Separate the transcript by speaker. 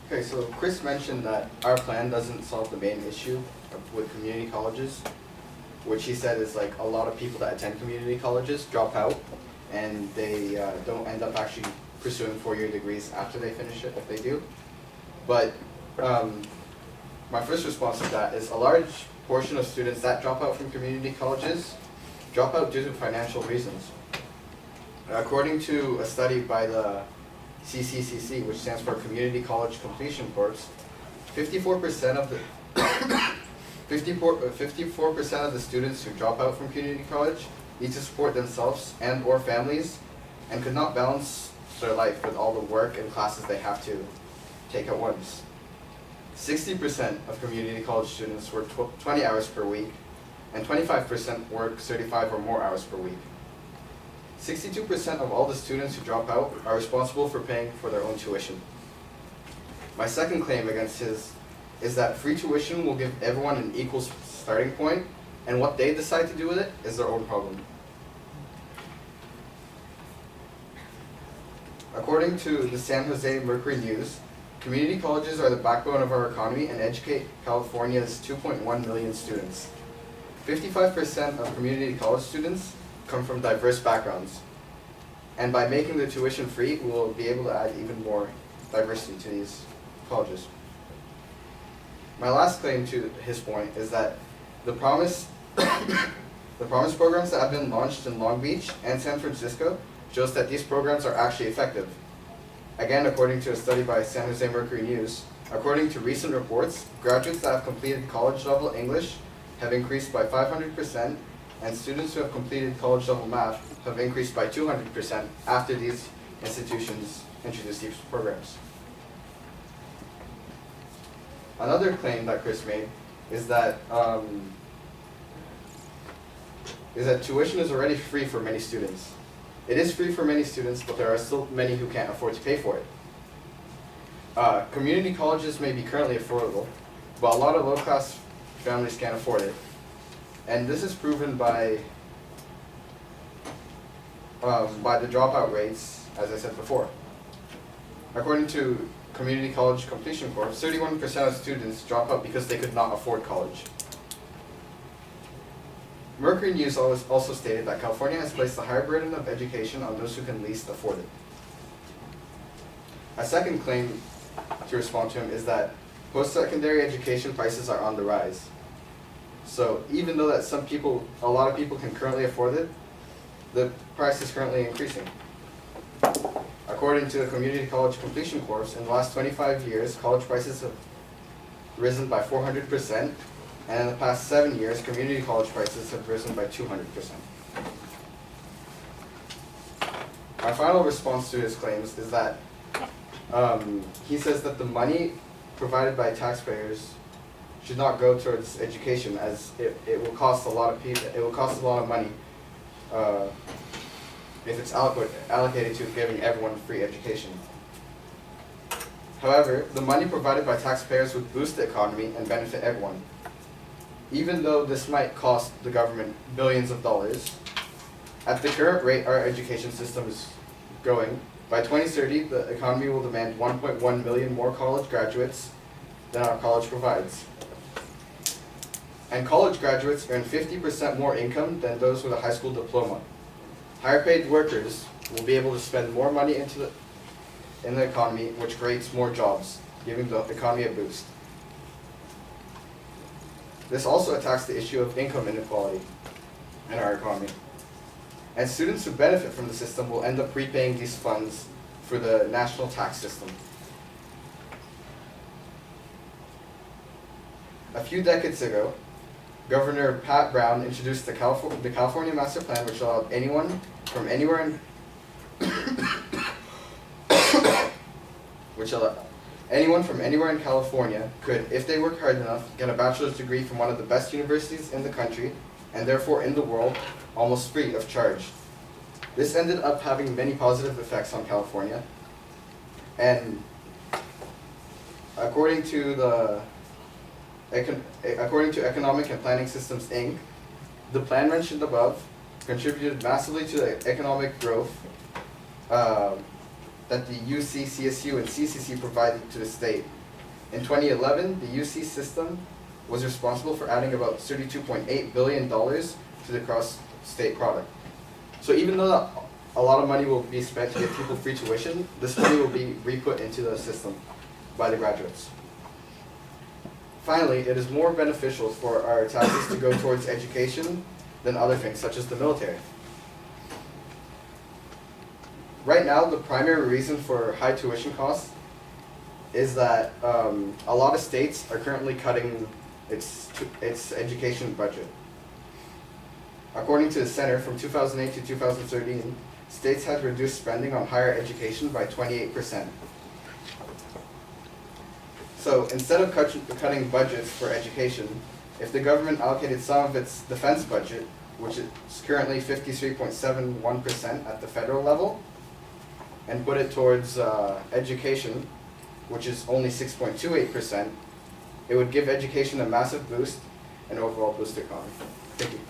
Speaker 1: Okay, so Chris mentioned that our plan doesn't solve the main issue with community colleges, which he said is like a lot of people that attend community colleges drop out and they don't end up actually pursuing four-year degrees after they finish it, if they do. But my first response to that is a large portion of students that drop out from community colleges drop out due to financial reasons. According to a study by the CCCC, which stands for Community College Completion Corps, 54% of the 54% of the students who drop out from community college need to support themselves and or families and could not balance their life with all the work and classes they have to take at once. 60% of community college students work 20 hours per week, and 25% work 35 or more hours per week. 62% of all the students who drop out are responsible for paying for their own tuition. My second claim against his is that free tuition will give everyone an equal starting point, and what they decide to do with it is their own problem. According to the San Jose Mercury News, community colleges are the backbone of our economy and educate California's 2.1 million students. 55% of community college students come from diverse backgrounds. And by making the tuition free, we will be able to add even more diversity to these colleges. My last claim to his point is that the Promise the Promise programs that have been launched in Long Beach and San Francisco shows that these programs are actually effective. Again, according to a study by San Jose Mercury News, according to recent reports, graduates that have completed college-level English have increased by 500%, and students who have completed college-level math have increased by 200% after these institutions introduced these programs. Another claim that Chris made is that tuition is already free for many students. It is free for many students, but there are still many who can't afford to pay for it. Community colleges may be currently affordable, but a lot of low-class families can't afford it. And this is proven by the dropout rates, as I said before. According to Community College Completion Corps, 31% of students drop out because they could not afford college. Mercury News also stated that California has placed a higher burden of education on those who can least afford it. A second claim to respond to him is that post-secondary education prices are on the rise. So even though that a lot of people can currently afford it, the price is currently increasing. According to the Community College Completion Corps, in the last 25 years, college prices have risen by 400%, and in the past 7 years, community college prices have risen by 200%. My final response to his claims is that he says that the money provided by taxpayers should not go towards education, as it will cost a lot of people. It will cost a lot of money if it's allocated to giving everyone free education. However, the money provided by taxpayers would boost the economy and benefit everyone. Even though this might cost the government billions of dollars, at the current rate our education system is going, by 2030 the economy will demand 1.1 million more college graduates than our college provides. And college graduates earn 50% more income than those with a high school diploma. Higher paid workers will be able to spend more money in the economy, which creates more jobs, giving the economy a boost. This also attacks the issue of income inequality in our economy. And students who benefit from the system will end up repaying these funds for the national tax system. A few decades ago, Governor Pat Brown introduced the California Master Plan, which allowed anyone from anywhere in California could, if they work hard enough, get a bachelor's degree from one of the best universities in the country, and therefore in the world, almost free of charge. This ended up having many positive effects on California, and according to Economic and Planning Systems, Inc., the plan mentioned above contributed massively to the economic growth that the UC, CSU, and CCC provided to the state. In 2011, the UC system was responsible for adding about $32.8 billion to the cross-state product. So even though a lot of money will be spent to get people free tuition, this money will be re-put into the system by the graduates. Finally, it is more beneficial for our taxes to go towards education than other things, such as the military. Right now, the primary reason for high tuition costs is that a lot of states are currently cutting its education budget. According to the Center, from 2008 to 2013, states had reduced spending on higher education by 28%. So instead of cutting budgets for education, if the government allocated some of its defense budget, which is currently 53.71% at the federal level, and put it towards education, which is only 6.28%, it would give education a massive boost and overall boost the economy. Thank you.